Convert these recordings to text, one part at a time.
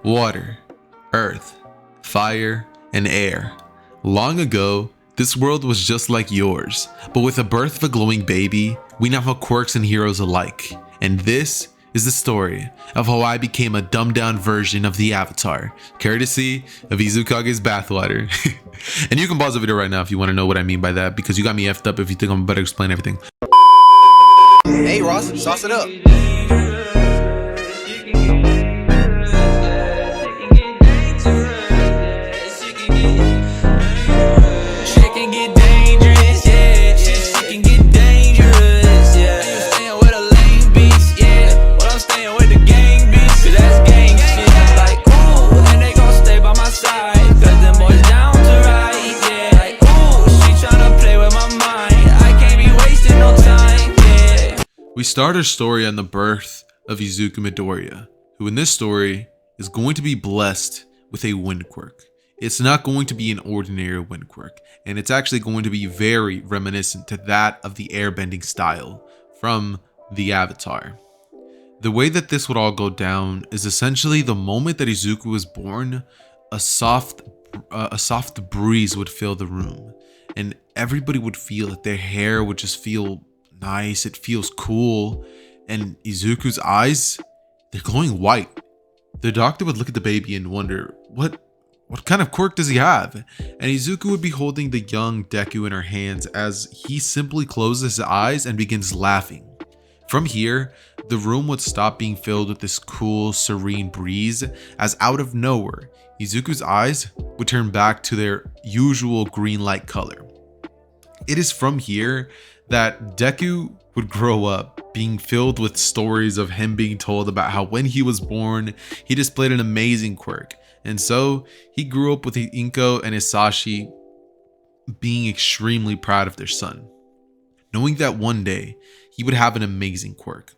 water, earth, fire, and air. Long ago, this world was just like yours, but with the birth of a glowing baby, we now have quirks and heroes alike. And this is the story of how I became a dumbed down version of the Avatar, courtesy of Izukage's bathwater. And you can pause the video right now if you want to know what I mean by that, because you got me effed up if you think I'm about to explain everything. Hey Ross, sauce it up. We start our story on the birth of Izuku Midoriya, who in this story is going to be blessed with a wind quirk. It's not going to be an ordinary wind quirk, and it's actually going to be very reminiscent to that of the airbending style from the Avatar. The way that this would all go down is essentially the moment that Izuku was born, a soft breeze would fill the room, and everybody would feel that their hair would just feel nice, it feels cool, and Izuku's eyes, they're glowing white. The doctor would look at the baby and wonder, what kind of quirk does he have? And Izuku would be holding the young Deku in her hands as he simply closes his eyes and begins laughing. From here, the room would stop being filled with this cool, serene breeze, as out of nowhere, Izuku's eyes would turn back to their usual green light color. It is from here that Deku would grow up being filled with stories of him being told about how when he was born, he displayed an amazing quirk. And so he grew up with Inko and Hisashi being extremely proud of their son, knowing that one day he would have an amazing quirk.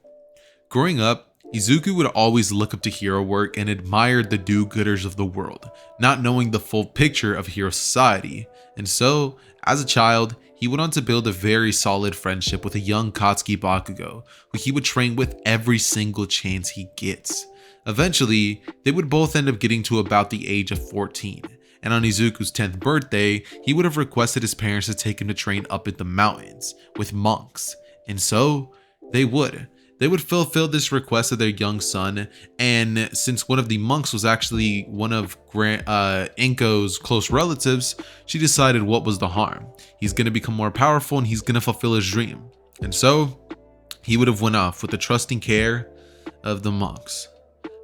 Growing up, Izuku would always look up to hero work and admired the do-gooders of the world, not knowing the full picture of hero society. And so, as a child, he went on to build a very solid friendship with a young Katsuki Bakugo, who he would train with every single chance he gets. Eventually, they would both end up getting to about the age of 14, and on Izuku's 10th birthday, he would have requested his parents to take him to train up in the mountains with monks. And so, they would fulfill this request of their young son, and since one of the monks was actually one of Inko's close relatives, she decided what was the harm. He's going to become more powerful and he's going to fulfill his dream. And so he would have went off with the trusting care of the monks.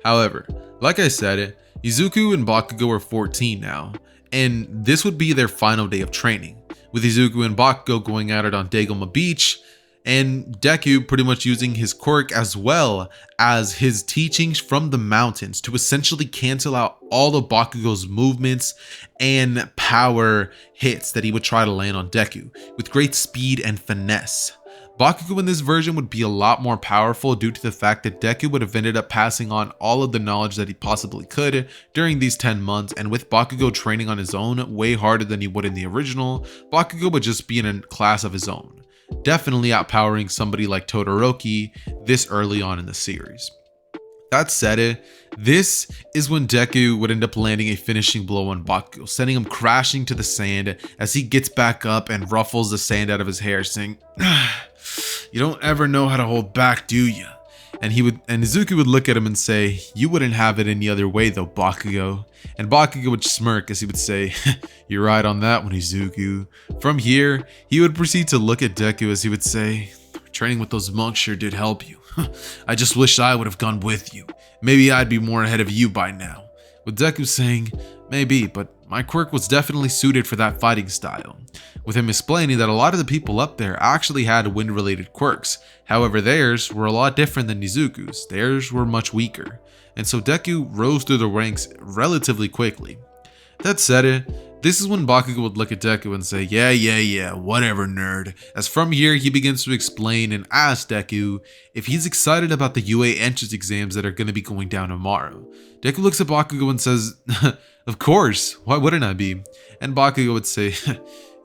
However, like I said, Izuku and Bakugo are 14 now, and this would be their final day of training, with Izuku and Bakugo going at it on Dagoma Beach, and Deku pretty much using his quirk as well as his teachings from the mountains to essentially cancel out all of Bakugo's movements and power hits that he would try to land on Deku with great speed and finesse. Bakugo in this version would be a lot more powerful due to the fact that Deku would have ended up passing on all of the knowledge that he possibly could during these 10 months, and with Bakugo training on his own way harder than he would in the original, Bakugo would just be in a class of his own, definitely outpowering somebody like Todoroki this early on in the series. That said, this is when Deku would end up landing a finishing blow on Bakugo, sending him crashing to the sand as he gets back up and ruffles the sand out of his hair, saying, "You don't ever know how to hold back, do you?" And Izuku would look at him and say, "You wouldn't have it any other way though, Bakugo." And Bakugo would smirk as he would say, "You're right on that one, Izuku." From here, he would proceed to look at Deku as he would say, "Training with those monks sure did help you. I just wish I would have gone with you. Maybe I'd be more ahead of you by now." With Deku saying, "Maybe, but my quirk was definitely suited for that fighting style." With him explaining that a lot of the people up there actually had wind-related quirks. However, theirs were a lot different than Izuku's. Theirs were much weaker. And so Deku rose through the ranks relatively quickly. That said, this is when Bakugo would look at Deku and say, yeah, whatever, nerd." As from here, he begins to explain and ask Deku if he's excited about the UA entrance exams that are going to be going down tomorrow. Deku looks at Bakugo and says, "Of course, why wouldn't I be?" And Bakugo would say,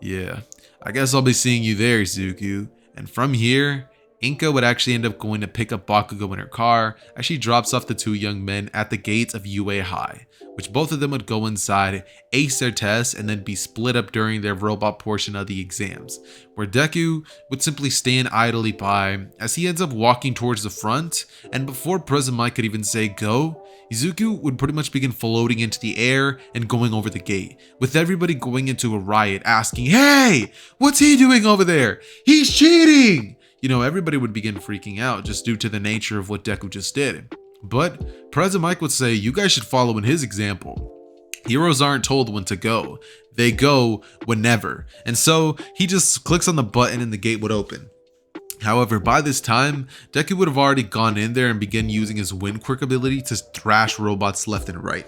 "Yeah, I guess I'll be seeing you there, Izuku. And from here, Inka would actually end up going to pick up Bakugo in her car as she drops off the two young men at the gates of UA High, which both of them would go inside, ace their tests, and then be split up during their robot portion of the exams, where Deku would simply stand idly by as he ends up walking towards the front, and before Present Mike could even say go, Izuku would pretty much begin floating into the air and going over the gate, with everybody going into a riot asking, "Hey, what's he doing over there? He's cheating!" You know, everybody would begin freaking out just due to the nature of what Deku just did. But President Mike would say, you guys should follow in his example. Heroes aren't told when to go. They go whenever. And so he just clicks on the button and the gate would open. However, by this time, Deku would have already gone in there and begun using his wind quirk ability to thrash robots left and right.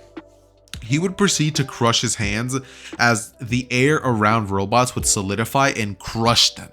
He would proceed to crush his hands as the air around robots would solidify and crush them.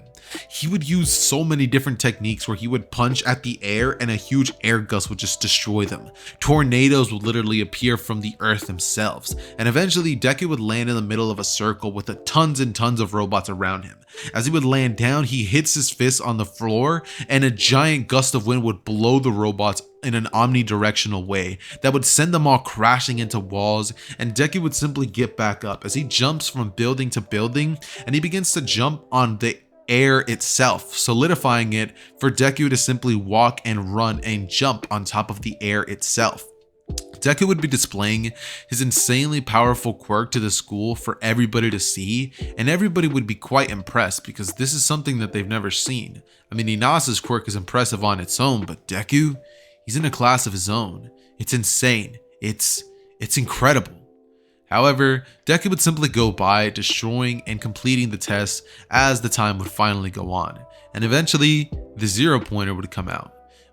He would use so many different techniques where he would punch at the air and a huge air gust would just destroy them. Tornadoes would literally appear from the earth themselves. And eventually Deku would land in the middle of a circle with tons and tons of robots around him. As he would land down, he hits his fist on the floor and a giant gust of wind would blow the robots in an omnidirectional way that would send them all crashing into walls, and Deku would simply get back up as he jumps from building to building, and he begins to jump on the air itself, solidifying it for Deku to simply walk and run and jump on top of the air itself. Deku would be displaying his insanely powerful quirk to the school for everybody to see, and everybody would be quite impressed because this is something that they've never seen. I mean, Inasa's quirk is impressive on its own, but Deku, he's in a class of his own. It's insane. It's incredible. However, Deku would simply go by, destroying and completing the tests as the time would finally go on, and eventually the 0-pointer would come out.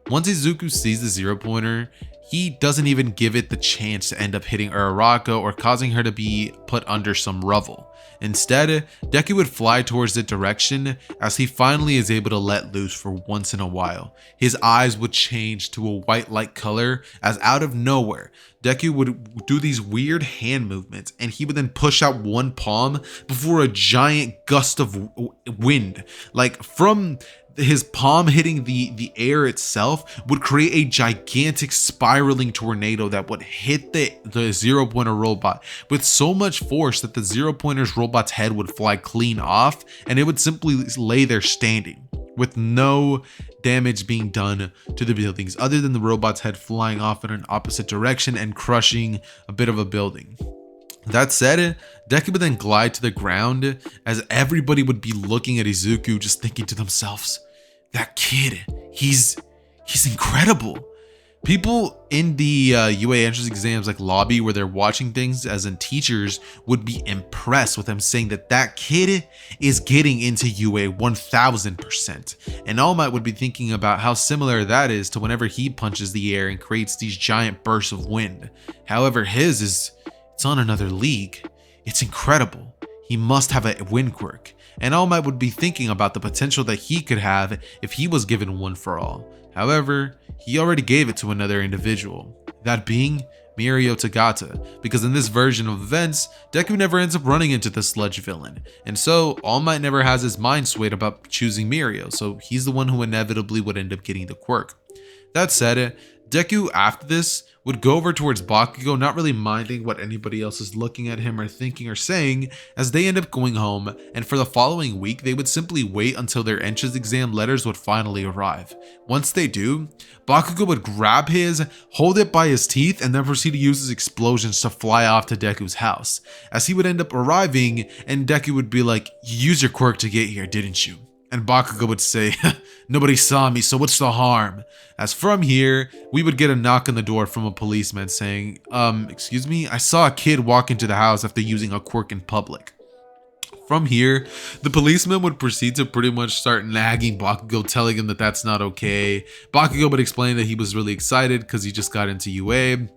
Once Izuku sees the 0-pointer, he doesn't even give it the chance to end up hitting Uraraka or causing her to be put under some rubble. Instead, Deku would fly towards the direction as he finally is able to let loose for once in a while. His eyes would change to a white light color as out of nowhere, Deku would do these weird hand movements and he would then push out one palm before a giant gust of wind, like from his palm hitting the air itself, would create a gigantic spiraling tornado that would hit the 0-pointer robot with so much force that the 0-pointer's robot's head would fly clean off and it would simply lay there standing with no damage being done to the buildings other than the robot's head flying off in an opposite direction and crushing a bit of a building. That said, Deku would then glide to the ground as everybody would be looking at Izuku just thinking to themselves, that kid, he's incredible. People in the UA entrance exams like lobby where they're watching things as in teachers would be impressed with him saying that kid is getting into UA 1000%. And All Might would be thinking about how similar that is to whenever he punches the air and creates these giant bursts of wind. However, it's on another league. It's incredible. He must have a wind quirk. And All Might would be thinking about the potential that he could have if he was given one for all. However, he already gave it to another individual, that being Mirio Tagata, because in this version of events, Deku never ends up running into the sludge villain, and so All Might never has his mind swayed about choosing Mirio, so he's the one who inevitably would end up getting the quirk. That said, Deku after this would go over towards Bakugo, not really minding what anybody else is looking at him or thinking or saying, as they end up going home, and for the following week they would simply wait until their entrance exam letters would finally arrive. Once they do, Bakugo would grab his, hold it by his teeth, and then proceed to use his explosions to fly off to Deku's house, as he would end up arriving and Deku would be like, "You used your quirk to get here, didn't you?" And Bakugo would say, "Nobody saw me, so what's the harm?" As from here, we would get a knock on the door from a policeman saying, excuse me, I saw a kid walk into the house after using a quirk in public. From here, the policeman would proceed to pretty much start nagging Bakugo, telling him that that's not okay. Bakugo would explain that he was really excited because he just got into UA.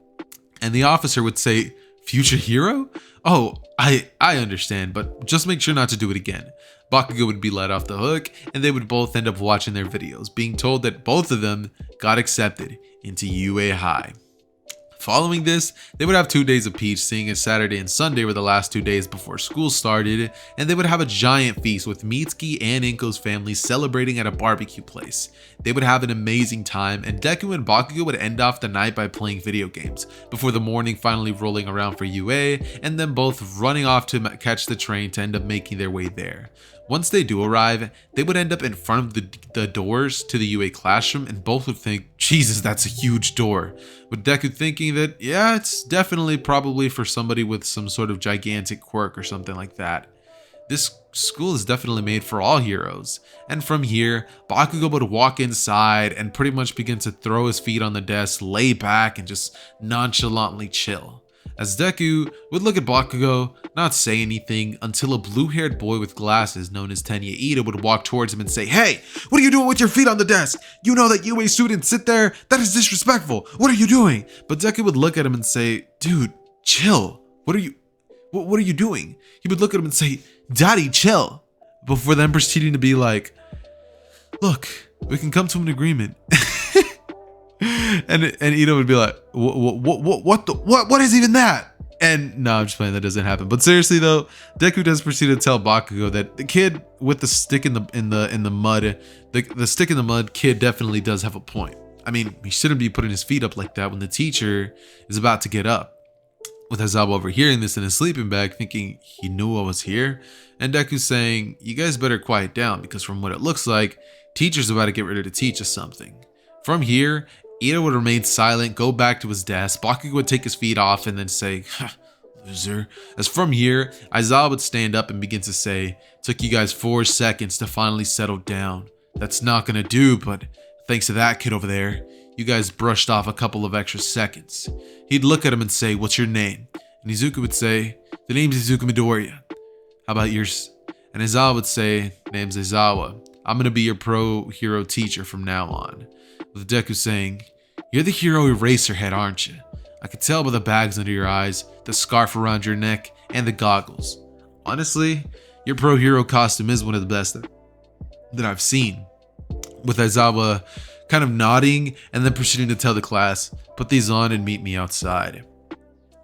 And the officer would say, "Future hero? Oh, I understand, but just make sure not to do it again." Bakugo would be let off the hook, and they would both end up watching their videos, being told that both of them got accepted into UA High. Following this, they would have 2 days of peach, seeing as Saturday and Sunday were the last 2 days before school started, and they would have a giant feast with Mitsuki and Inko's family celebrating at a barbecue place. They would have an amazing time, and Deku and Bakugo would end off the night by playing video games, before the morning finally rolling around for UA, and then both running off to catch the train to end up making their way there. Once they do arrive, they would end up in front of the doors to the UA classroom, and both would think, Jesus, that's a huge door. With Deku thinking that, yeah, it's definitely probably for somebody with some sort of gigantic quirk or something like that. This school is definitely made for all heroes. And from here, Bakugo would walk inside and pretty much begin to throw his feet on the desk, lay back, and just nonchalantly chill. As Deku would look at Bakugo, not say anything, until a blue-haired boy with glasses known as Tenya Ida would walk towards him and say, "Hey, what are you doing with your feet on the desk? You know that UA students sit there? That is disrespectful. What are you doing?" But Deku would look at him and say, "Dude, chill. What are you doing?" He would look at him and say, "Daddy, chill." Before then proceeding to be like, "Look, we can come to an agreement." and Ito would be like, what is even that? And no, I'm just playing, that doesn't happen. But seriously though, Deku does proceed to tell Bakugo that the kid with the stick in the mud, the stick in the mud kid definitely does have a point. I mean, he shouldn't be putting his feet up like that when the teacher is about to get up. With Aizawa overhearing this in his sleeping bag, thinking he knew I was here, and Deku saying, "You guys better quiet down, because from what it looks like, teacher's about to get ready to teach us something." From here, Ito would remain silent, go back to his desk. Bakugo would take his feet off and then say, "Loser." As from here, Aizawa would stand up and begin to say, "Took you guys 4 seconds to finally settle down. That's not gonna do, but thanks to that kid over there, you guys brushed off a couple of extra seconds." He'd look at him and say, "What's your name?" And Izuku would say, "The name's Izuku Midoriya. How about yours?" And Aizawa would say, "Name's Aizawa. I'm gonna be your pro hero teacher from now on." With Deku saying, "You're the hero eraserhead, aren't you? I could tell by the bags under your eyes, the scarf around your neck, and the goggles. Honestly, your pro hero costume is one of the best that I've seen." With Aizawa kind of nodding and then proceeding to tell the class, "Put these on and meet me outside."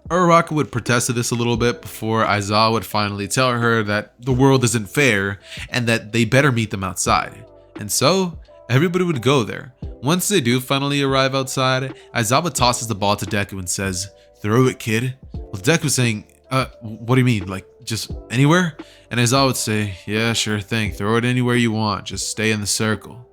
Uraraka would protest to this a little bit before Aizawa would finally tell her that the world isn't fair and that they better meet them outside. And so, everybody would go there. Once they do finally arrive outside, Aizawa tosses the ball to Deku and says, "Throw it, kid." With Deku saying, what do you mean? Like, just anywhere?" And Aizawa would say, "Yeah, sure thing. Throw it anywhere you want. Just stay in the circle."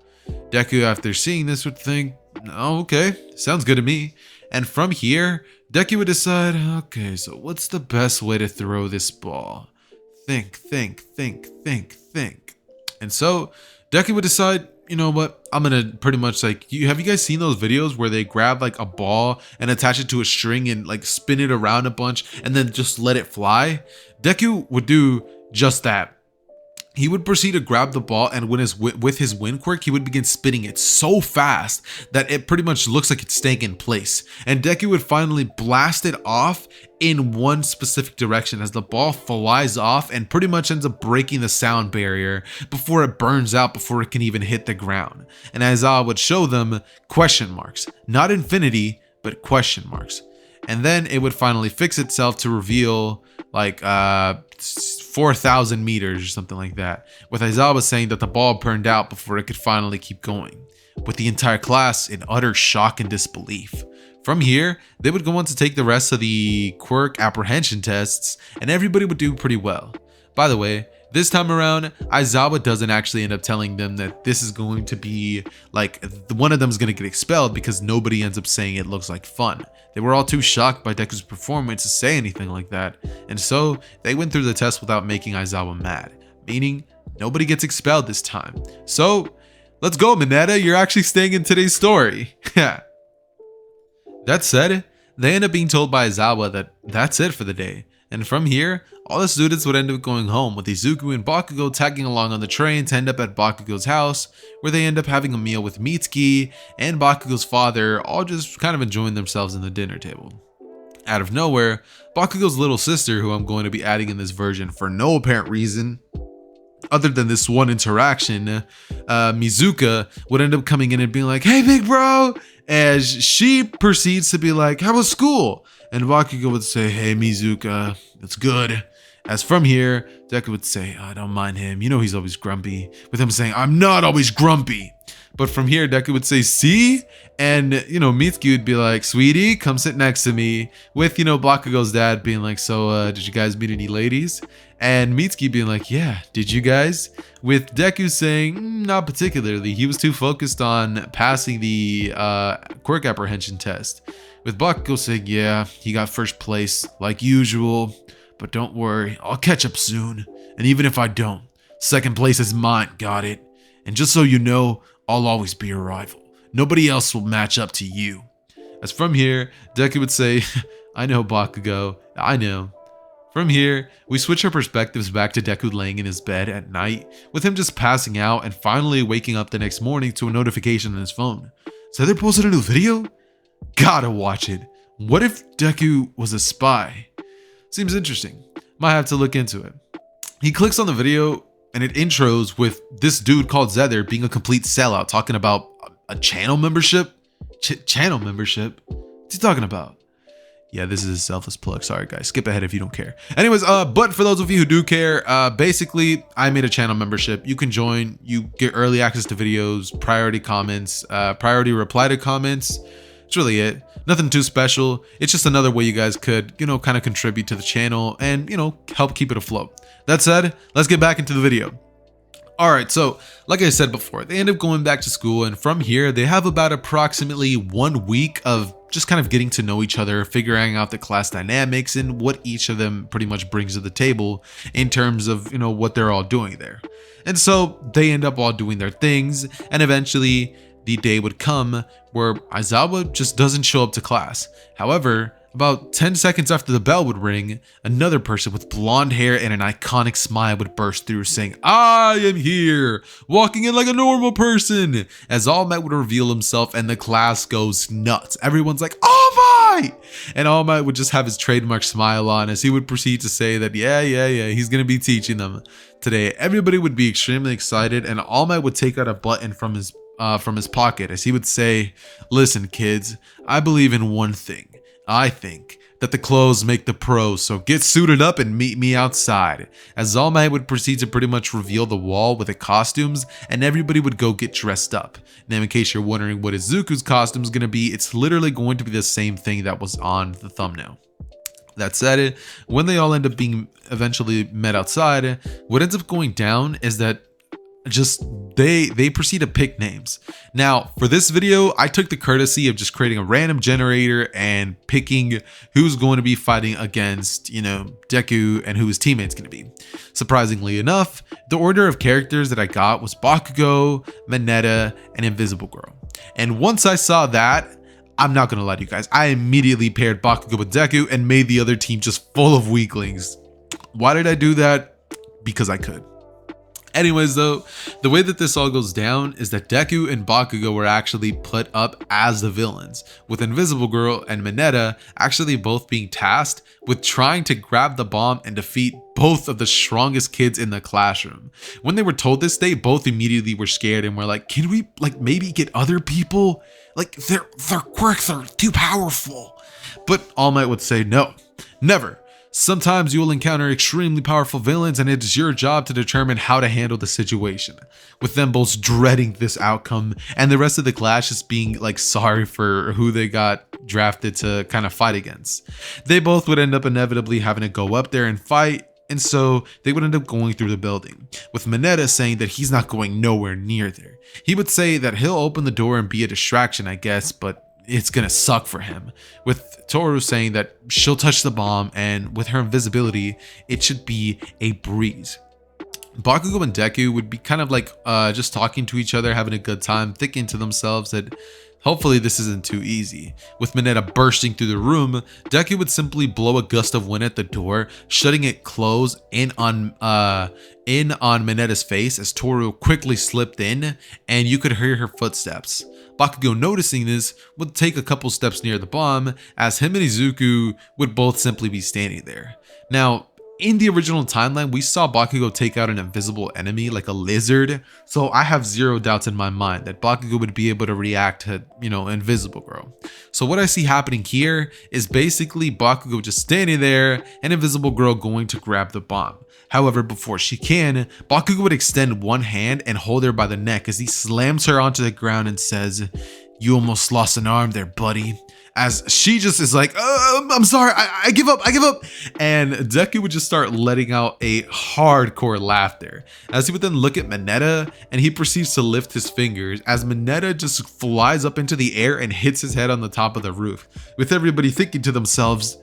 Deku, after seeing this, would think, "Oh, okay. Sounds good to me." And from here, Deku would decide, okay, so what's the best way to throw this ball? Think. And so, Deku would decide, you know what, I'm gonna pretty much like, have you guys seen those videos where they grab like a ball and attach it to a string and like spin it around a bunch and then just let it fly? Deku would do just that. He would proceed to grab the ball, and with his wind quirk, he would begin spinning it so fast that it pretty much looks like it's staying in place. And Deku would finally blast it off in one specific direction as the ball flies off and pretty much ends up breaking the sound barrier before it burns out before it can even hit the ground. And Aizawa would show them question marks, not infinity, but question marks. And then it would finally fix itself to reveal like 4,000 meters or something like that, with Aizawa saying that the ball burned out before it could finally keep going, with the entire class in utter shock and disbelief. From here, they would go on to take the rest of the quirk apprehension tests, and everybody would do pretty well. By the way, this time around, Aizawa doesn't actually end up telling them that this is going to be like one of them is going to get expelled, because nobody ends up saying it looks like fun. They were all too shocked by Deku's performance to say anything like that, and so they went through the test without making Aizawa mad, meaning nobody gets expelled this time. So let's go, Mineta, you're actually staying in today's story. That said, they end up being told by Aizawa that that's it for the day. And from here, all the students would end up going home, with Izuku and Bakugo tagging along on the train to end up at Bakugo's house, where they end up having a meal with Mitsuki and Bakugo's father, all just kind of enjoying themselves in the dinner table. Out of nowhere, Bakugo's little sister, who I'm going to be adding in this version for no apparent reason, other than this one interaction, Mizuka would end up coming in and being like, "Hey, big bro," as she proceeds to be like, "How was school?" And Bakugo would say, "Hey, Mizuka, it's good." As from here, Deku would say, "I don't mind him. You know he's always grumpy." With him saying, "I'm not always grumpy." But from here, Deku would say, "See?" And, Mitsuki would be like, "Sweetie, come sit next to me." With, Bakugo's dad being like, "So, did you guys meet any ladies?" And Mitsuki being like, "Yeah, did you guys?" With Deku saying, "Not particularly. He was too focused on passing the quirk apprehension test." With Bakugo saying, "Yeah, he got first place, like usual. But don't worry, I'll catch up soon. And even if I don't, second place is mine, got it? And just so you know, I'll always be your rival. Nobody else will match up to you." As from here, Deku would say, "I know, Bakugo, I know." From here, we switch our perspectives back to Deku laying in his bed at night, with him just passing out and finally waking up the next morning to a notification on his phone. "So they posted a new video? Gotta watch it. What if Deku was a spy?" Seems interesting. Might have to look into it. He clicks on the video and it intros with this dude called Zedder being a complete sellout, talking about a channel membership. Channel membership? What's he talking about? Yeah, this is a selfless plug. Sorry, guys. Skip ahead if you don't care. Anyways, but for those of you who do care, basically, I made a channel membership. You can join. You get early access to videos, priority comments, priority reply to comments. That's really it. Nothing too special. It's just another way you guys could, kind of contribute to the channel and, help keep it afloat. That said, let's get back into the video. All right, so like I said before, they end up going back to school, and from here, they have about approximately 1 week of just kind of getting to know each other, figuring out the class dynamics and what each of them pretty much brings to the table in terms of, what they're all doing there. And so they end up all doing their things, and eventually the day would come where Aizawa just doesn't show up to class. However, about 10 seconds after the bell would ring, another person with blonde hair and an iconic smile would burst through saying, "I am here, walking in like a normal person," as All Might would reveal himself and the class goes nuts. Everyone's like, "All Might!" And All Might would just have his trademark smile on as he would proceed to say that, yeah, he's going to be teaching them today. Everybody would be extremely excited, and All Might would take out a button from his pocket as he would say, "Listen, kids, I believe in one thing. I think that the clothes make the pros, so get suited up and meet me outside." As All Might would proceed to pretty much reveal the wall with the costumes, and everybody would go get dressed up. Now, in case you're wondering what Izuku's costume is going to be, it's literally going to be the same thing that was on the thumbnail. That said, when they all end up being eventually met outside, what ends up going down is that they proceed to pick names. Now, for this video, I took the courtesy of just creating a random generator and picking who's going to be fighting against, Deku and who his teammate's going to be. Surprisingly enough, the order of characters that I got was Bakugo, Mineta, and Invisible Girl. And once I saw that, I'm not going to lie to you guys, I immediately paired Bakugo with Deku and made the other team just full of weaklings. Why did I do that? Because I could. Anyways, though, the way that this all goes down is that Deku and Bakugo were actually put up as the villains, with Invisible Girl and Mineta actually both being tasked with trying to grab the bomb and defeat both of the strongest kids in the classroom. When they were told this, they both immediately were scared and were like, "Can we maybe get other people? Their quirks are too powerful." But All Might would say, "No, never. Sometimes you will encounter extremely powerful villains, and it is your job to determine how to handle the situation." With them both dreading this outcome, and the rest of the class just being sorry for who they got drafted to kind of fight against. They both would end up inevitably having to go up there and fight, and so they would end up going through the building, with Mineta saying that he's not going nowhere near there. He would say that he'll open the door and be a distraction, I guess, but it's gonna suck for him, with Toru saying that she'll touch the bomb, and with her invisibility, it should be a breeze. Bakugo and Deku would be kind of just talking to each other, having a good time, thinking to themselves that hopefully this isn't too easy. With Mineta bursting through the room, Deku would simply blow a gust of wind at the door, shutting it closed in on Mineta's face as Toru quickly slipped in, and you could hear her footsteps. Bakugo, noticing this, would take a couple steps near the bomb, as him and Izuku would both simply be standing there. Now, in the original timeline, we saw Bakugo take out an invisible enemy like a lizard. So I have zero doubts in my mind that Bakugo would be able to react to, Invisible Girl. So what I see happening here is basically Bakugo just standing there and Invisible Girl going to grab the bomb. However, before she can, Bakugo would extend one hand and hold her by the neck as he slams her onto the ground and says, "You almost lost an arm there, buddy." As she just is like, I'm sorry, I give up. And Deku would just start letting out a hardcore laughter as he would then look at Mineta and he proceeds to lift his fingers as Mineta just flies up into the air and hits his head on the top of the roof, with everybody thinking to themselves,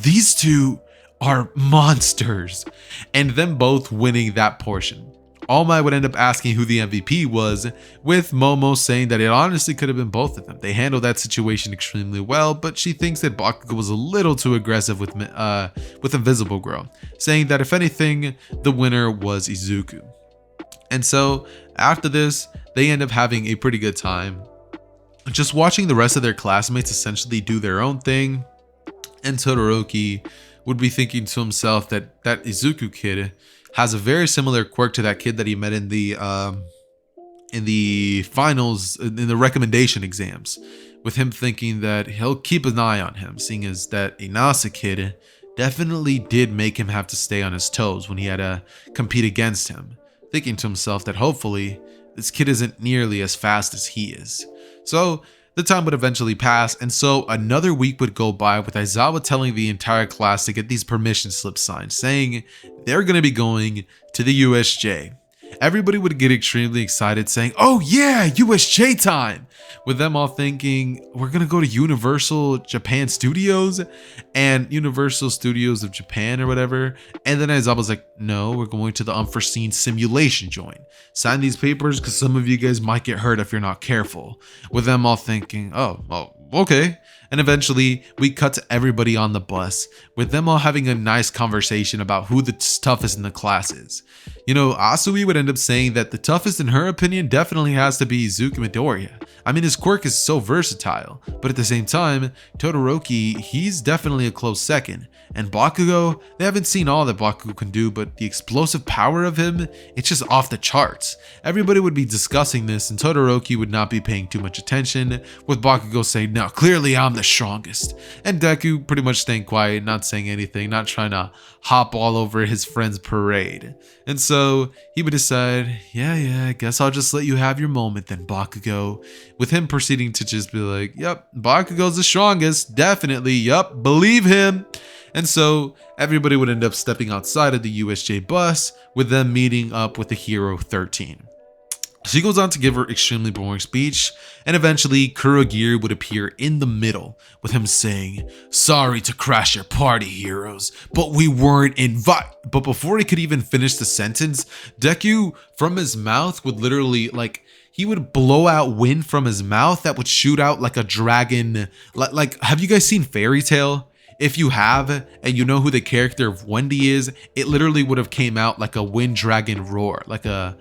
these two are monsters, and them both winning that portion. All Might would end up asking who the MVP was, with Momo saying that it honestly could have been both of them. They handled that situation extremely well, but she thinks that Bakugo was a little too aggressive with Invisible Girl, saying that if anything, the winner was Izuku. And so after this, they end up having a pretty good time, just watching the rest of their classmates essentially do their own thing, and Todoroki would be thinking to himself that Izuku kid has a very similar quirk to that kid that he met in the finals, in the recommendation exams, with him thinking that he'll keep an eye on him, seeing as that Inasa kid definitely did make him have to stay on his toes when he had to compete against him, thinking to himself that hopefully this kid isn't nearly as fast as he is. So the time would eventually pass, and so another week would go by with Aizawa telling the entire class to get these permission slips signed, saying they're going to be going to the USJ. Everybody would get extremely excited, saying, "Oh yeah, USJ time!" With them all thinking, we're going to go to Universal Japan Studios and Universal Studios of Japan or whatever. And then Aizawa's like, "No, we're going to the unforeseen simulation joint. Sign these papers because some of you guys might get hurt if you're not careful." With them all thinking, oh, okay. And eventually we cut to everybody on the bus, with them all having a nice conversation about who the toughest in the class is. Asui would end up saying that the toughest in her opinion definitely has to be Izuku Midoriya. I mean, his quirk is so versatile, but at the same time, Todoroki, he's definitely a close second. And Bakugo, they haven't seen all that Bakugo can do, but the explosive power of him, it's just off the charts. Everybody would be discussing this, and Todoroki would not be paying too much attention, with Bakugo saying, "No, clearly I'm the strongest." And Deku pretty much staying quiet, not saying anything, not trying to hop all over his friend's parade. And so he would decide, yeah, I guess I'll just let you have your moment then, Bakugo. With him proceeding to just be like, "Yep, Bakugo's the strongest, definitely, yep, believe him." And so everybody would end up stepping outside of the USJ bus, with them meeting up with the hero 13. She goes on to give her extremely boring speech, and eventually Kurogiri would appear in the middle, with him saying, "Sorry to crash your party, heroes, but we weren't invited." But before he could even finish the sentence, Deku, from his mouth, would literally, he would blow out wind from his mouth that would shoot out like a dragon. Have you guys seen Fairy Tail? If you have, and you know who the character of Wendy is, it literally would have came out like a wind dragon roar, like a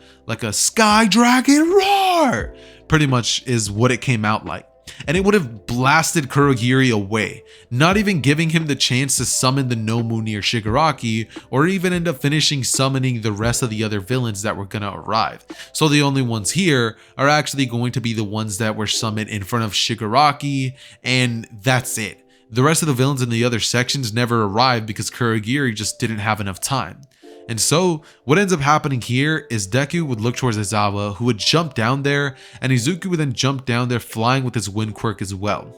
sky dragon roar, pretty much is what it came out like. And it would have blasted Kurogiri away, not even giving him the chance to summon the Nomu near Shigaraki, or even end up finishing summoning the rest of the other villains that were gonna arrive. So the only ones here are actually going to be the ones that were summoned in front of Shigaraki, and that's it. The rest of the villains in the other sections never arrived because Kurogiri just didn't have enough time. And so what ends up happening here is Deku would look towards Aizawa, who would jump down there, and Izuku would then jump down there flying with his wind quirk as well.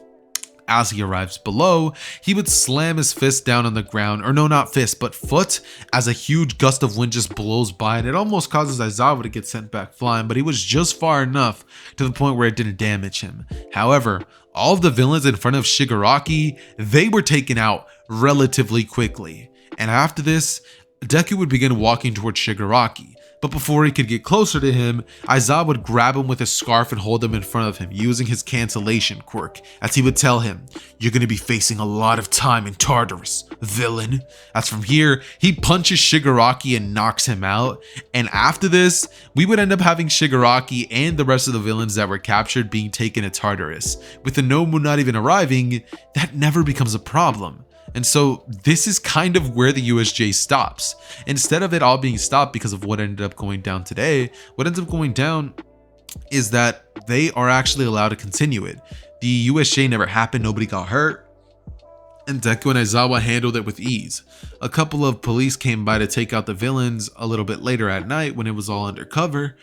As he arrives below, he would slam his fist down on the ground, or no, not fist, but foot, as a huge gust of wind just blows by, and it almost causes Aizawa to get sent back flying, but he was just far enough to the point where it didn't damage him. However, all of the villains in front of Shigaraki, they were taken out relatively quickly. And after this, Deku would begin walking towards Shigaraki, but before he could get closer to him, Aizawa would grab him with his scarf and hold him in front of him using his cancellation quirk, as he would tell him, "You're going to be facing a lot of time in Tartarus, villain." As from here, he punches Shigaraki and knocks him out, and after this, we would end up having Shigaraki and the rest of the villains that were captured being taken to Tartarus. With the Nomu not even arriving, that never becomes a problem. And so this is kind of where the USJ stops. Instead of it all being stopped because of what ended up going down today, what ends up going down is that they are actually allowed to continue it. The USJ never happened, nobody got hurt, and Deku and Aizawa handled it with ease. A couple of police came by to take out the villains a little bit later at night when it was all undercover,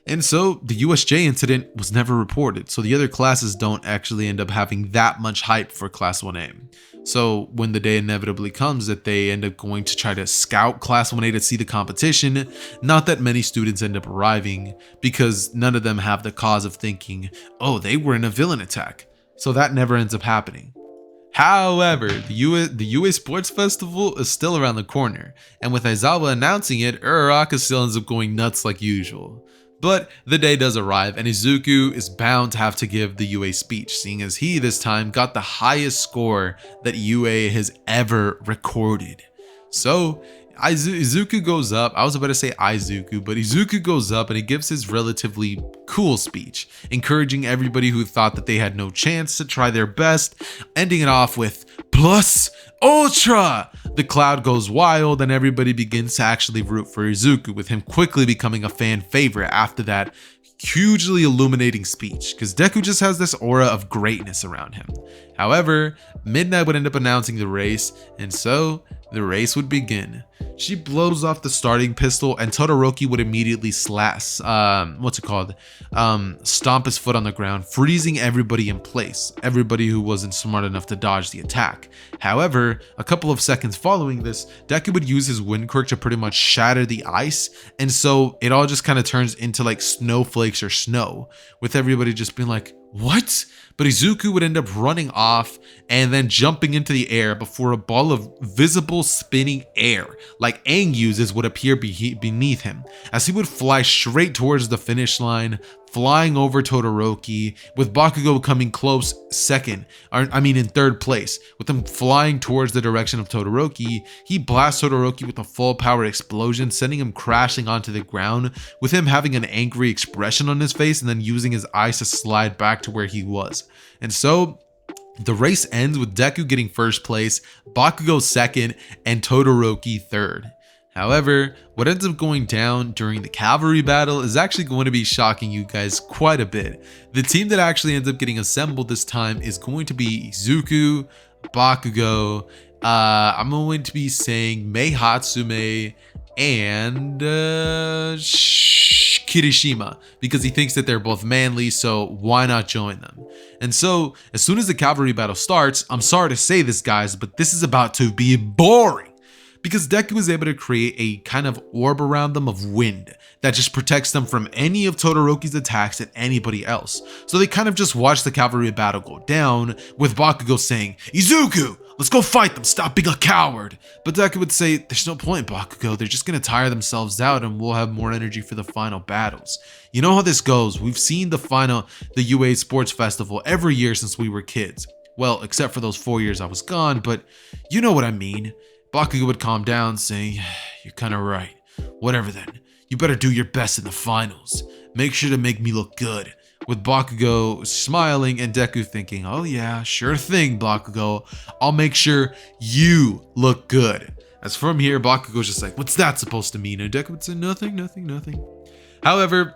and so the USJ incident was never reported, so the other classes don't actually end up having that much hype for Class 1A. So when the day inevitably comes that they end up going to try to scout Class 1A to see the competition, not that many students end up arriving because none of them have the cause of thinking, oh, they were in a villain attack. So that never ends up happening. However, the UA Sports Festival is still around the corner, and with Aizawa announcing it, Uraraka still ends up going nuts like usual. But the day does arrive, and Izuku is bound to have to give the UA speech, seeing as he this time got the highest score that UA has ever recorded. So Izuku goes up. I was about to say Izuku, but Izuku goes up and he gives his relatively cool speech, encouraging everybody who thought that they had no chance to try their best, ending it off with plus ultra. The crowd goes wild and everybody begins to actually root for Izuku, with him quickly becoming a fan favorite after that hugely illuminating speech, because Deku just has this aura of greatness around him. However, Midnight would end up announcing the race, and so the race would begin. She blows off the starting pistol and Todoroki would immediately stomp his foot on the ground, freezing everybody in place, everybody who wasn't smart enough to dodge the attack. However, a couple of seconds following this, Deku would use his wind quirk to pretty much shatter the ice, and so it all just kind of turns into like snowflakes or snow, with everybody just being like, what? But Izuku would end up running off and then jumping into the air before a ball of visible spinning air, like Aang uses, would appear beneath him, as he would fly straight towards the finish line, flying over Todoroki, with Bakugo coming close in third place. With him flying towards the direction of Todoroki, he blasts Todoroki with a full power explosion, sending him crashing onto the ground, with him having an angry expression on his face and then using his eyes to slide back to where he was. And so the race ends with Deku getting first place, Bakugo second, and Todoroki third. However, what ends up going down during the cavalry battle is actually going to be shocking you guys quite a bit. The team that actually ends up getting assembled this time is going to be Izuku, Bakugo, I'm going to be saying Mei Hatsume, and Kirishima, because he thinks that they're both manly, so why not join them? And so as soon as the cavalry battle starts, I'm sorry to say this, guys, but this is about to be boring, because Deku was able to create a kind of orb around them of wind that just protects them from any of Todoroki's attacks and anybody else. So they kind of just watch the cavalry battle go down, with Bakugo saying, Izuku, let's go fight them, stop being a coward. But Deku would say, there's no point, Bakugo, they're just gonna tire themselves out and we'll have more energy for the final battles. You know how this goes, we've seen the UA Sports Festival every year since we were kids. Well, except for those 4 years I was gone, but you know what I mean. Bakugo would calm down, saying, you're kinda right. Whatever then, you better do your best in the finals. Make sure to make me look good. With Bakugo smiling and Deku thinking, oh yeah, sure thing, Bakugo. I'll make sure you look good. As from here, Bakugo's just like, what's that supposed to mean? And Deku would say, nothing, nothing, nothing. However,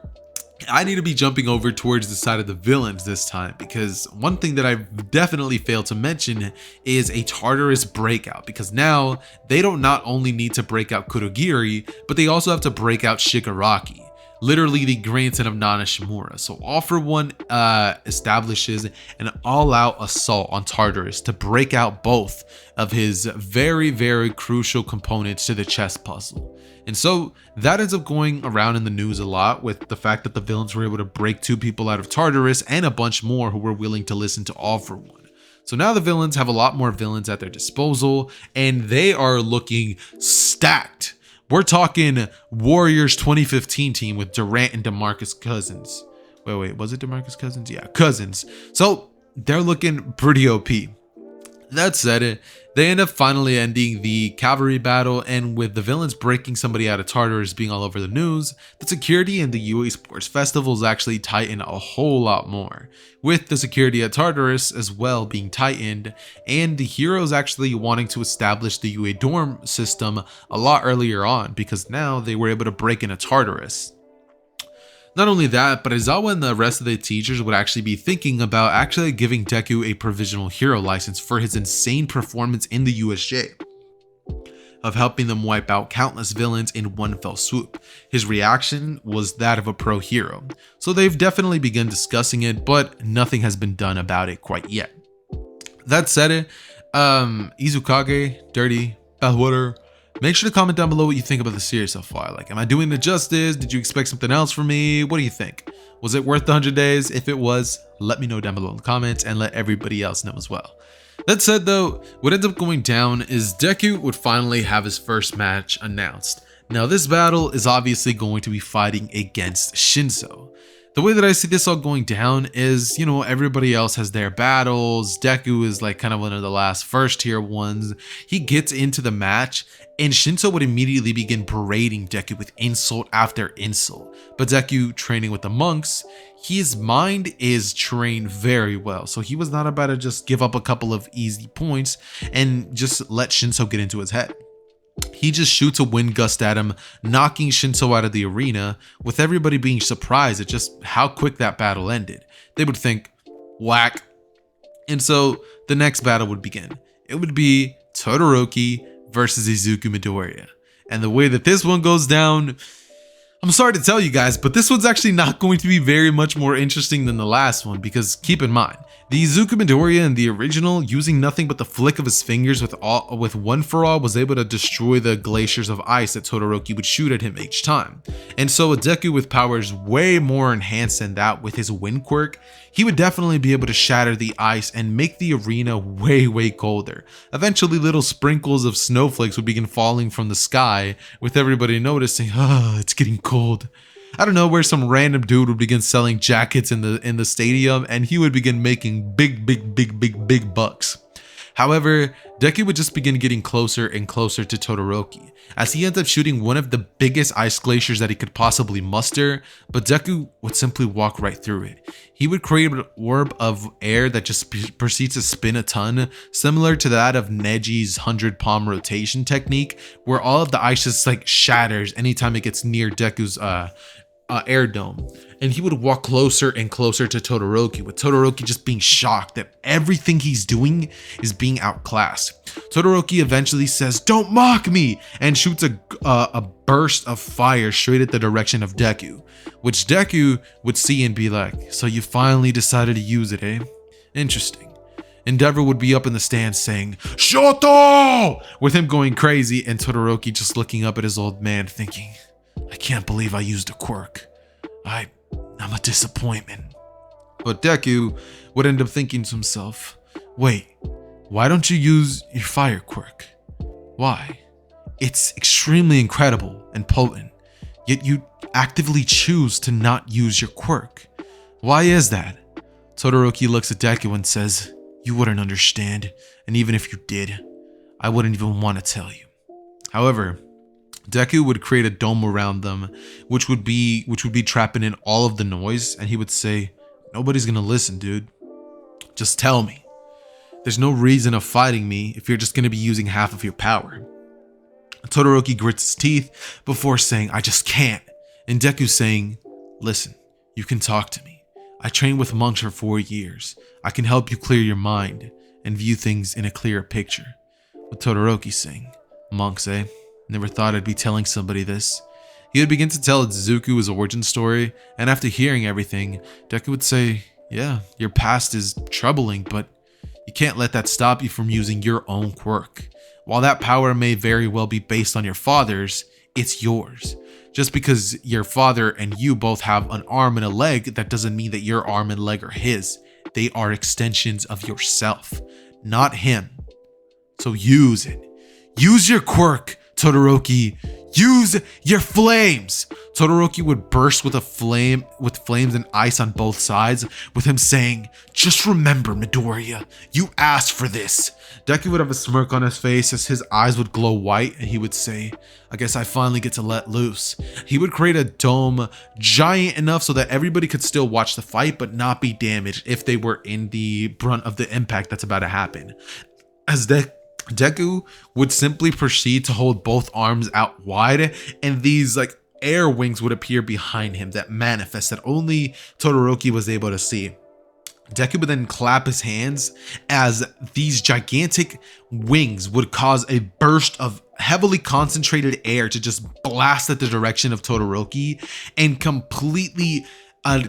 I need to be jumping over towards the side of the villains this time, because one thing that I've definitely failed to mention is a Tartarus Breakout, because now they don't not only need to break out Kurogiri, but they also have to break out Shigaraki, literally the grandson of Nana Shimura. So All For One establishes an all-out assault on Tartarus to break out both of his very, very crucial components to the chess puzzle. And so that ends up going around in the news a lot, with the fact that the villains were able to break 2 people out of Tartarus and a bunch more who were willing to listen to All For One. So now the villains have a lot more villains at their disposal, and they are looking stacked. We're talking Warriors 2015 team with Durant and DeMarcus Cousins. Wait, was it DeMarcus Cousins? Yeah, Cousins. So they're looking pretty OP. That said, They end up finally ending the cavalry battle, and with the villains breaking somebody out of Tartarus being all over the news, the security in the UA Sports Festivals actually tightened a whole lot more, with the security at Tartarus as well being tightened, and the heroes actually wanting to establish the UA dorm system a lot earlier on, because now they were able to break into Tartarus. Not only that, but Aizawa and the rest of the teachers would actually be thinking about actually giving Deku a provisional hero license for his insane performance in the USJ, of helping them wipe out countless villains in one fell swoop. His reaction was that of a pro hero, so they've definitely begun discussing it, but nothing has been done about it quite yet. That said, Izukage, Dirty, Bathwater, make sure to comment down below what you think about the series so far. Like, am I doing it justice? Did you expect something else from me? What do you think? Was it worth the 100 days? If it was, let me know down below in the comments and let everybody else know as well. That said though, what ends up going down is Deku would finally have his first match announced. Now this battle is obviously going to be fighting against Shinso. The way that I see this all going down is, you know, everybody else has their battles. Deku is like kind of one of the last first tier ones. He gets into the match and Shinso would immediately begin berating Deku with insult after insult. But Deku, training with the monks, his mind is trained very well. So he was not about to just give up a couple of easy points and just let Shinso get into his head. He just shoots a wind gust at him, knocking Shinso out of the arena, with everybody being surprised at just how quick that battle ended. They would think, whack. And so the next battle would begin. It would be Todoroki versus Izuku Midoriya. And the way that this one goes down, I'm sorry to tell you guys, but this one's actually not going to be very much more interesting than the last one, because keep in mind, the Izuku Midoriya in the original, using nothing but the flick of his fingers with one for all, was able to destroy the glaciers of ice that Todoroki would shoot at him each time. And so a Deku with powers way more enhanced than that with his wind quirk, he would definitely be able to shatter the ice and make the arena way colder. Eventually little sprinkles of snowflakes would begin falling from the sky, with everybody noticing, it's getting cold. I don't know, where some random dude would begin selling jackets in the stadium, and he would begin making big bucks. However, Deku would just begin getting closer and closer to Todoroki, as he ends up shooting one of the biggest ice glaciers that he could possibly muster, but Deku would simply walk right through it. He would create an orb of air that just proceeds to spin a ton, similar to that of Neji's 100 palm rotation technique, where all of the ice just like shatters anytime it gets near Deku's air dome. And he would walk closer and closer to Todoroki, with Todoroki just being shocked that everything he's doing is being outclassed. Todoroki eventually says, "Don't mock me," and shoots a burst of fire straight at the direction of Deku, which Deku would see and be like, "So you finally decided to use it, eh? Interesting." Endeavor would be up in the stands saying, "Shoto!" with him going crazy, and Todoroki just looking up at his old man thinking, "I can't believe I used a quirk. I'm a disappointment." But Deku would end up thinking to himself, "Wait, why don't you use your fire quirk? Why? It's extremely incredible and potent, yet you actively choose to not use your quirk. Why is that?" Todoroki looks at Deku and says, "You wouldn't understand, and even if you did, I wouldn't even want to tell you." However, Deku would create a dome around them, which would be trapping in all of the noise, and he would say, "Nobody's gonna listen, dude. Just tell me. There's no reason of fighting me if you're just gonna be using half of your power." Todoroki grits his teeth before saying, "I just can't." And Deku saying, "Listen, you can talk to me. I trained with monks for 4 years. I can help you clear your mind and view things in a clearer picture." With Todoroki saying, "Monks, eh? Never thought I'd be telling somebody this." He would begin to tell Izuku his origin story, and after hearing everything, Deku would say, "Yeah, your past is troubling, but you can't let that stop you from using your own quirk. While that power may very well be based on your father's, it's yours. Just because your father and you both have an arm and a leg, that doesn't mean that your arm and leg are his. They are extensions of yourself, not him. So use it. Use your quirk, Todoroki. Use your flames! Todoroki would burst with flames and ice on both sides, with him saying, just remember, Midoriya, you asked for this. Deku would have a smirk on his face as his eyes would glow white, and he would say, I guess I finally get to let loose. He would create a dome giant enough so that everybody could still watch the fight but not be damaged if they were in the brunt of the impact that's about to happen. As Deku would simply proceed to hold both arms out wide, and these like air wings would appear behind him that manifest that only Todoroki was able to see. Deku would then clap his hands as these gigantic wings would cause a burst of heavily concentrated air to just blast at the direction of Todoroki and completely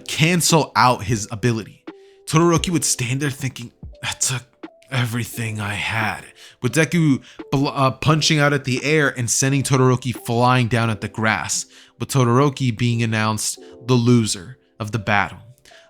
cancel out his ability. Todoroki would stand there thinking, that took everything I had, with Deku punching out at the air and sending Todoroki flying down at the grass, with Todoroki being announced the loser of the battle.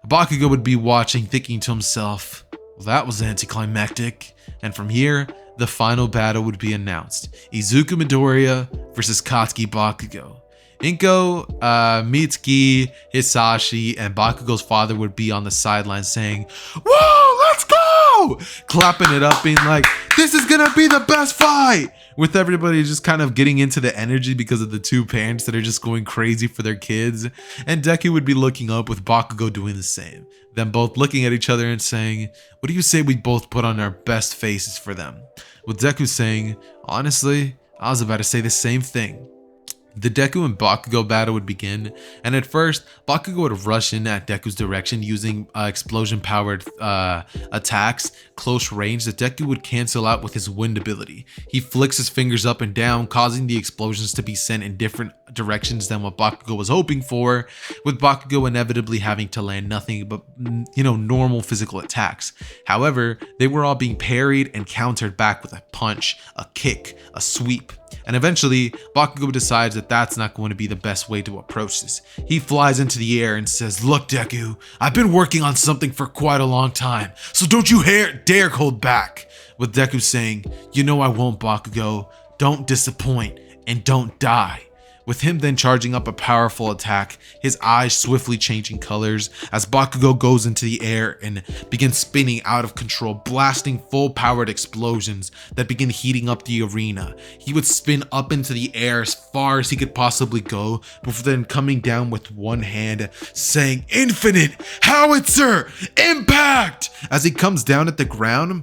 Bakugo would be watching, thinking to himself, well, that was anticlimactic. And from here, the final battle would be announced. Izuku Midoriya versus Katsuki Bakugo. Inko, Mitsuki, Hisashi, and Bakugo's father would be on the sidelines saying, whoa, let's go! Clapping it up, being like, this is gonna be the best fight! With everybody just kind of getting into the energy because of the two parents that are just going crazy for their kids. And Deku would be looking up with Bakugo doing the same. Them both looking at each other and saying, what do you say we both put on our best faces for them? With Deku saying, honestly, I was about to say the same thing. The Deku and Bakugo battle would begin, and at first, Bakugo would rush in at Deku's direction using explosion-powered attacks close range that Deku would cancel out with his wind ability. He flicks his fingers up and down, causing the explosions to be sent in different directions than what Bakugo was hoping for, with Bakugo inevitably having to land nothing but, normal physical attacks. However, they were all being parried and countered back with a punch, a kick, a sweep. And eventually, Bakugo decides that that's not going to be the best way to approach this. He flies into the air and says, look, Deku, I've been working on something for quite a long time, so don't you dare hold back. With Deku saying, you know I won't, Bakugo, don't disappoint and don't die. With him then charging up a powerful attack, his eyes swiftly changing colors as Bakugo goes into the air and begins spinning out of control, blasting full-powered explosions that begin heating up the arena. He would spin up into the air as far as he could possibly go, before then coming down with one hand, saying, "Infinite Howitzer Impact!" As he comes down at the ground,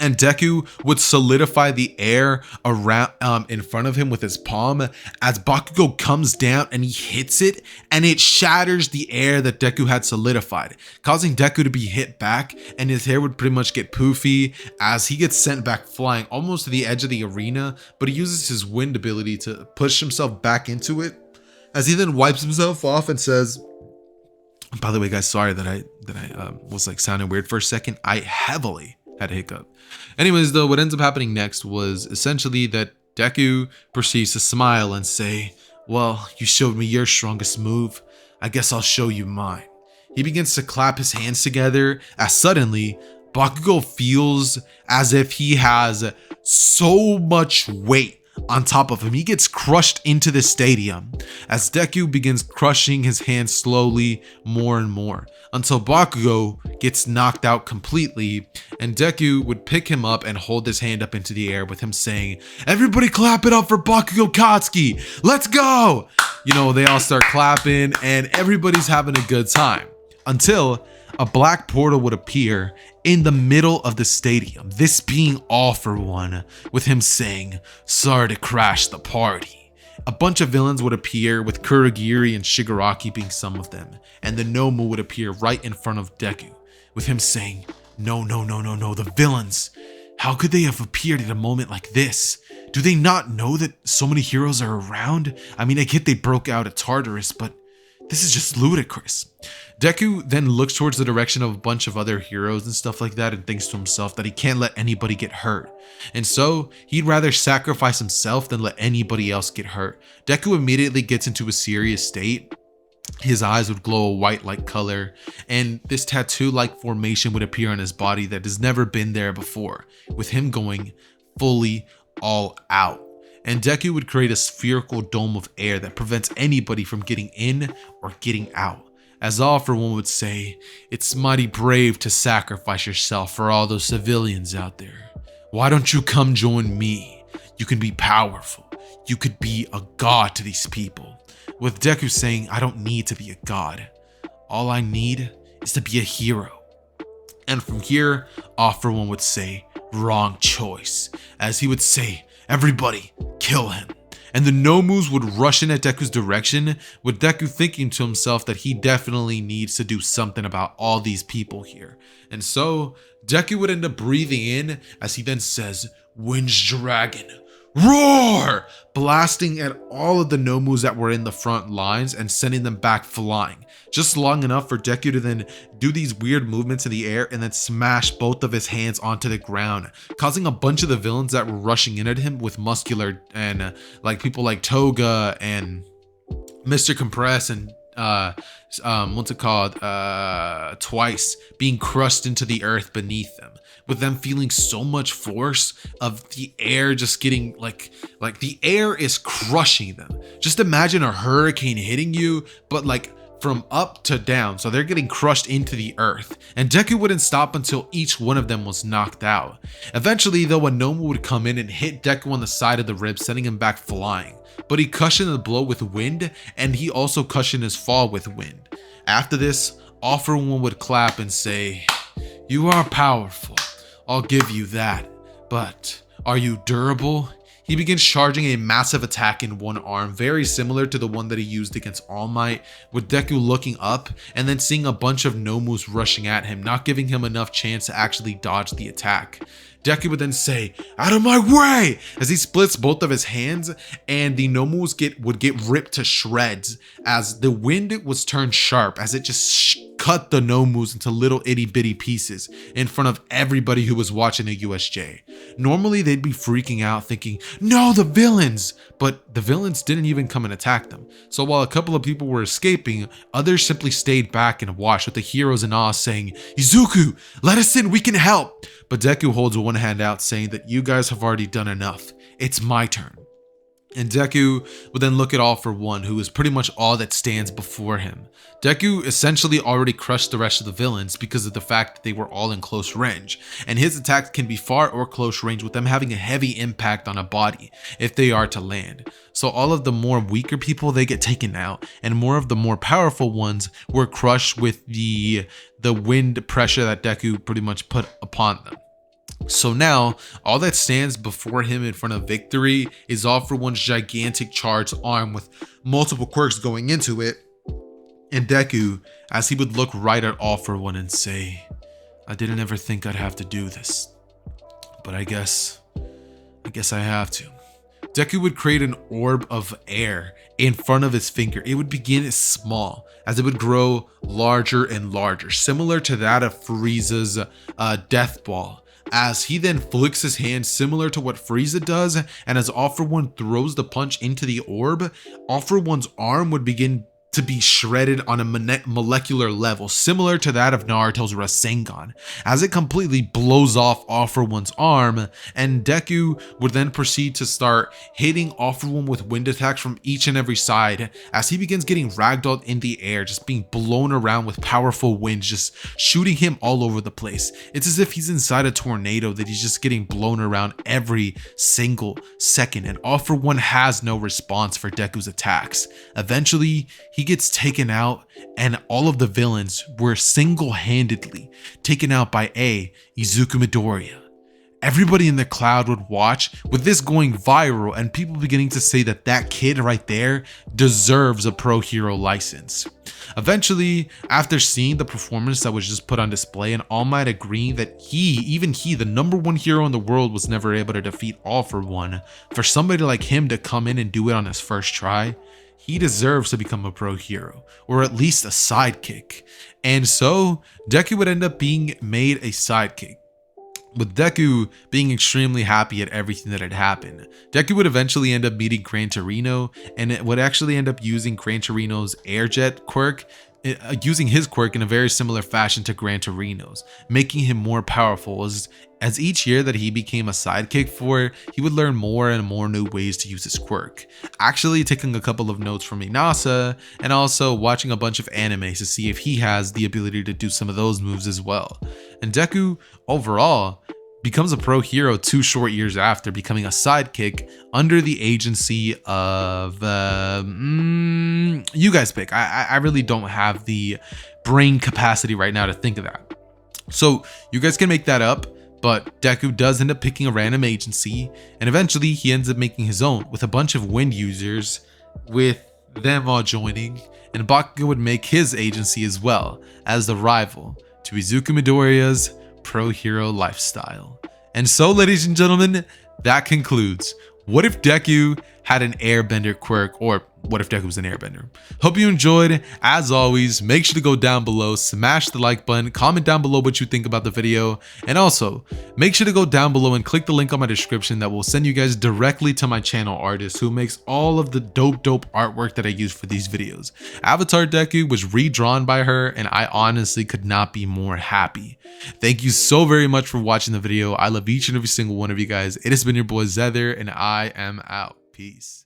and Deku would solidify the air around in front of him with his palm as Bakugo comes down and he hits it, and it shatters the air that Deku had solidified, causing Deku to be hit back, and his hair would pretty much get poofy as he gets sent back flying almost to the edge of the arena, but he uses his wind ability to push himself back into it, as he then wipes himself off and says, by the way guys, sorry that I was like sounding weird for a second. I heavily had a hiccup. Anyways, though, what ends up happening next was essentially that Deku proceeds to smile and say, well, you showed me your strongest move. I guess I'll show you mine. He begins to clap his hands together as suddenly Bakugo feels as if he has so much weight on top of him. He gets crushed into the stadium as Deku begins crushing his hands slowly more and more until Bakugo gets knocked out completely, and Deku would pick him up and hold his hand up into the air with him saying, everybody clap it up for Bakugo Katsuki, let's go! They all start clapping and everybody's having a good time until a black portal would appear in the middle of the stadium, this being All For One, with him saying, sorry to crash the party. A bunch of villains would appear, with Kurogiri and Shigaraki being some of them, and the Nomu would appear right in front of Deku, with him saying, no, the villains. How could they have appeared at a moment like this? Do they not know that so many heroes are around? I mean, I get they broke out at Tartarus, but this is just ludicrous. Deku then looks towards the direction of a bunch of other heroes and stuff like that and thinks to himself that he can't let anybody get hurt. And so he'd rather sacrifice himself than let anybody else get hurt. Deku immediately gets into a serious state. His eyes would glow a white-like color, and this tattoo-like formation would appear on his body that has never been there before, with him going fully all out. and Deku would create a spherical dome of air that prevents anybody from getting in or getting out. As All For One would say, "It's mighty brave to sacrifice yourself for all those civilians out there. Why don't you come join me? You can be powerful. You could be a god to these people." With Deku saying, "I don't need to be a god. All I need is to be a hero." And from here, All For One would say, "Wrong choice," as he would say, "Everybody, kill him." And the Nomus would rush in at Deku's direction, with Deku thinking to himself that he definitely needs to do something about all these people here. And so, Deku would end up breathing in as he then says, "Wind's Dragon, roar!" blasting at all of the Nomus that were in the front lines and sending them back flying. Just long enough for Deku to then do these weird movements in the air and then smash both of his hands onto the ground, causing a bunch of the villains that were rushing in at him with muscular and like people like Toga and Mr. Compress and what's it called? Twice being crushed into the earth beneath them, with them feeling so much force of the air just getting like the air is crushing them. Just imagine a hurricane hitting you, but like from up to down, so they're getting crushed into the earth, and Deku wouldn't stop until each one of them was knocked out. Eventually though, a Nomu would come in and hit Deku on the side of the ribs, sending him back flying, but he cushioned the blow with wind, and he also cushioned his fall with wind. After this, All For One would clap and say, "You are powerful, I'll give you that, but are you durable?" He begins charging a massive attack in one arm, very similar to the one that he used against All Might, with Deku looking up and then seeing a bunch of Nomus rushing at him, not giving him enough chance to actually dodge the attack. Deku would then say, "Out of my way!" as he splits both of his hands, and the Nomus would get ripped to shreds as the wind was turned sharp, as it just cut the Nomus into little itty bitty pieces in front of everybody who was watching the USJ. Normally they'd be freaking out thinking, "No, the villains!" But the villains didn't even come and attack them. So while a couple of people were escaping, others simply stayed back and watched, with the heroes in awe saying, "Izuku, let us in, we can help!" But Deku holds one hand out saying that you guys have already done enough. It's my turn. And Deku would then look at All For One, who is pretty much all that stands before him. Deku essentially already crushed the rest of the villains because of the fact that they were all in close range, and his attacks can be far or close range, with them having a heavy impact on a body if they are to land. So all of the more weaker people, they get taken out, and more of the more powerful ones were crushed with the wind pressure that Deku pretty much put upon them. So now, all that stands before him in front of victory is All For One's gigantic charged arm with multiple quirks going into it, and Deku, as he would look right at All For One and say, "I didn't ever think I'd have to do this, but I guess I have to." Deku would create an orb of air in front of his finger. It would begin small as it would grow larger and larger, similar to that of Frieza's death ball, as he then flicks his hand similar to what Frieza does, and as All For One throws the punch into the orb, All For One's arm would begin to be shredded on a molecular level, similar to that of Naruto's Rasengan, as it completely blows off All For One's arm, and Deku would then proceed to start hitting All For One with wind attacks from each and every side, as he begins getting ragdolled in the air, just being blown around with powerful winds, just shooting him all over the place. It's as if he's inside a tornado that he's just getting blown around every single second, and All For One has no response for Deku's attacks. Eventually, he gets taken out, and all of the villains were single-handedly taken out by Izuku Midoriya. Everybody in the cloud would watch, with this going viral and people beginning to say that that kid right there deserves a pro hero license. Eventually, after seeing the performance that was just put on display and All Might agreeing that even he, the number one hero in the world, was never able to defeat All For One, for somebody like him to come in and do it on his first try, he deserves to become a pro hero, or at least a sidekick. And so, Deku would end up being made a sidekick, with Deku being extremely happy at everything that had happened. Deku would eventually end up meeting Gran Torino, and it would actually end up using Gran Torino's Airjet quirk using his quirk in a very similar fashion to Gran Torino's, making him more powerful as each year that he became a sidekick for, he would learn more and more new ways to use his quirk. Actually taking a couple of notes from Inasa and also watching a bunch of animes to see if he has the ability to do some of those moves as well. And Deku overall becomes a pro hero 2 short years after becoming a sidekick under the agency of you guys pick. I really don't have the brain capacity right now to think of that, so you guys can make that up. But Deku does end up picking a random agency, and eventually he ends up making his own with a bunch of wind users, with them all joining, and Bakugo would make his agency as well as the rival to Izuku Midoriya's pro hero lifestyle. And so, ladies and gentlemen, that concludes What If Deku Had an Airbender Quirk, or What If Deku Was an Airbender? Hope you enjoyed. As always, make sure to go down below, smash the like button, comment down below what you think about the video, and also make sure to go down below and click the link on my description that will send you guys directly to my channel artist who makes all of the dope artwork that I use for these videos. Avatar Deku was redrawn by her, and I honestly could not be more happy. Thank you so very much for watching the video. I love each and every single one of you guys. It has been your boy Zether, and I am out. Peace.